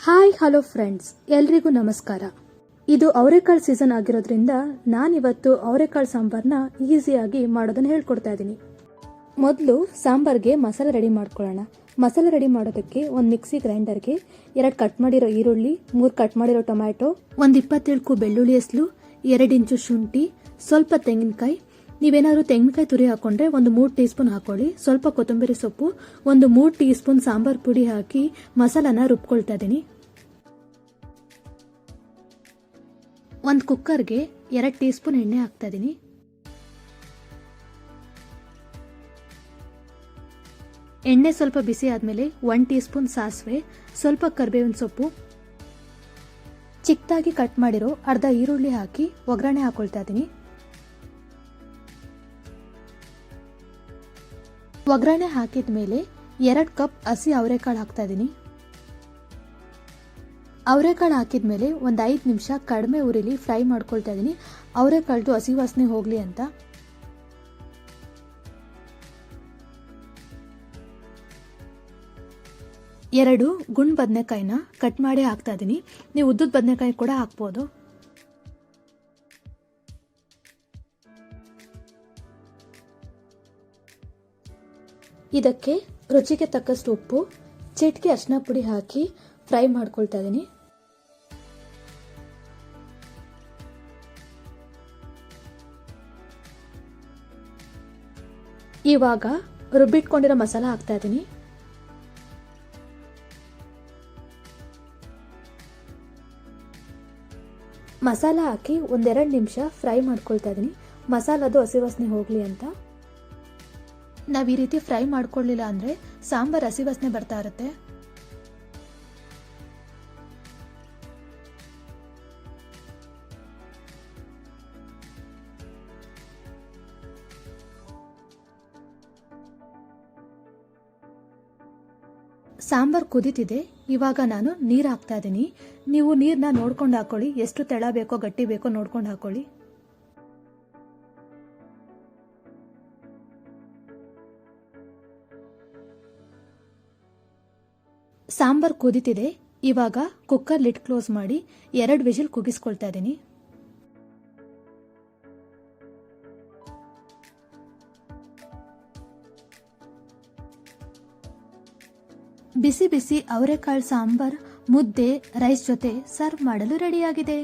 Hi hello friends, ಎಲ್ರಿಗೂ ನಮಸ್ಕಾರ. ಇದು ಅವರೆಕಾಳು ಸೀಸನ್ ಆಗಿರೋದ್ರಿಂದ ನಾನಿವತ್ತು ಅವರೆಕಾಳು ಸಾಂಬಾರನ್ನ ಈಸಿಯಾಗಿ ಮಾಡೋದನ್ನು ಹೇಳ್ಕೊಡ್ತಾ ಇದ್ದೀನಿ. ಮೊದಲು ಸಾಂಬಾರ್ಗೆ ಮಸಾಲೆ ರೆಡಿ ಮಾಡ್ಕೊಳ್ಳೋಣ. ಮಸಾಲೆ ರೆಡಿ ಮಾಡೋದಕ್ಕೆ ಒಂದು ಮಿಕ್ಸಿ ಗ್ರೈಂಡರ್ಗೆ 2 ಕಟ್ ಮಾಡಿರೋ ಈರುಳ್ಳಿ, 3 ಕಟ್ ಮಾಡಿರೋ ಟೊಮ್ಯಾಟೊ, ಒಂದು 27 ಬೆಳ್ಳುಳ್ಳಿ ಎಸ್ಲು, 2 ಇಂಚು ಶುಂಠಿ, ಸ್ವಲ್ಪ ತೆಂಗಿನಕಾಯಿ. ನೀವೇನಾದ್ರೂ ತೆಂಗಿನಕಾಯಿ ತುರಿ ಹಾಕೊಂಡ್ರೆ ಒಂದು 3 ಟೀ ಸ್ಪೂನ್ ಹಾಕೊಳ್ಳಿ. ಸ್ವಲ್ಪ ಕೊತ್ತಂಬರಿ ಸೊಪ್ಪು, ಒಂದು 3 ಟೀ ಸ್ಪೂನ್ ಸಾಂಬಾರ್ ಪುಡಿ ಹಾಕಿ ಮಸಾಲಾನ ರುಬ್ಕೊಳ್ತಾ ಇದ್ದೀನಿ. ಒಂದು ಕುಕ್ಕರ್ಗೆ 2 ಟೀ ಸ್ಪೂನ್ ಎಣ್ಣೆ ಹಾಕ್ತಾ ಇದ್ದೀನಿ. ಎಣ್ಣೆ ಸ್ವಲ್ಪ ಬಿಸಿ ಆದ್ಮೇಲೆ 1 ಟೀ ಸ್ಪೂನ್ ಸಾಸಿವೆ, ಸ್ವಲ್ಪ ಕರಿಬೇವಿನ ಸೊಪ್ಪು, ಚಿಕ್ಕದಾಗಿ ಕಟ್ ಮಾಡಿರೋ ಅರ್ಧ ಈರುಳ್ಳಿ ಹಾಕಿ ಒಗ್ಗರಣೆ ಹಾಕೊಳ್ತಾ ಇದ್ದೀನಿ. ಒಗ್ಗರಣೆ ಹಾಕಿದ ಮೇಲೆ 2 ಕಪ್ ಹಸಿ ಅವರೆಕಾಳು ಹಾಕ್ತಾ ಇದ್ದೀನಿ. ಅವರೆಕಾಳು ಹಾಕಿದ್ಮೇಲೆ ಒಂದು 5 ನಿಮಿಷ ಕಡಿಮೆ ಉರಿಲಿ ಫ್ರೈ ಮಾಡ್ಕೊಳ್ತಾ ಇದ್ದೀನಿ, ಅವರೆಕಾಳ್ದು ಹಸಿ ವಾಸನೆ ಹೋಗ್ಲಿ ಅಂತ. ಎರಡು ಗುಂಡ್ ಬದನೆಕಾಯಿನ ಕಟ್ ಮಾಡಿ ಹಾಕ್ತಾ ಇದ್ದೀನಿ. ನೀವು ಉದ್ದದ ಬದನೆಕಾಯಿ ಕೂಡ ಹಾಕ್ಬೋದು. ಇದಕ್ಕೆ ರುಚಿಗೆ ತಕ್ಕಷ್ಟು ಉಪ್ಪು, ಚಿಟಿಕೆ ಅರಿಶಿನ ಪುಡಿ ಹಾಕಿ ಫ್ರೈ ಮಾಡ್ಕೊಳ್ತಾ ಇದ್ದೀನಿ. ಇವಾಗ ರುಬ್ಬಿಟ್ಕೊಂಡಿರೋ ಮಸಾಲ ಹಾಕ್ತಾ ಇದ್ದೀನಿ. ಮಸಾಲ ಹಾಕಿ 1-2 ನಿಮಿಷ ಫ್ರೈ ಮಾಡ್ಕೊಳ್ತಾ ಇದ್ದೀನಿ, ಮಸಾಲದು ಹಸಿ ವಾಸನೆ ಹೋಗ್ಲಿ ಅಂತ. ನಾವು ಈ ರೀತಿ ಫ್ರೈ ಮಾಡ್ಕೊಳ್ಳಿಲ್ಲ ಅಂದ್ರೆ ಸಾಂಬಾರ್ ಹಸಿ ವಾಸನೆ ಬರ್ತಾ ಇರುತ್ತೆ. ಸಾಂಬಾರ್ ಕುದೀತಿದೆ. ಇವಾಗ ನಾನು ನೀರು ಹಾಕ್ತಾ ಇದ್ದೀನಿ. ನೀವು ನೀರನ್ನ ನೋಡ್ಕೊಂಡು ಹಾಕೊಳ್ಳಿ, ಎಷ್ಟು ತೆಳ ಬೇಕೋ ಗಟ್ಟಿ ಬೇಕೋ ನೋಡ್ಕೊಂಡು ಹಾಕೊಳ್ಳಿ. ಸಾಂಬಾರ್ ಕುದೀತಿದೆ. ಇವಾಗ ಕುಕ್ಕರ್ ಲಿಡ್ ಕ್ಲೋಸ್ ಮಾಡಿ 2 ವಿಜಿಲ್ ಕೂಗಿಸ್ಕೊಳ್ತಾ ಇದ್ದೀನಿ. ಬಿಸಿ ಬಿಸಿ ಅವರೆಕಾಳು ಸಾಂಬಾರ್ ಮುದ್ದೆ ರೈಸ್ ಜೊತೆ ಸರ್ವ್ ಮಾಡಲು ರೆಡಿಯಾಗಿದೆ.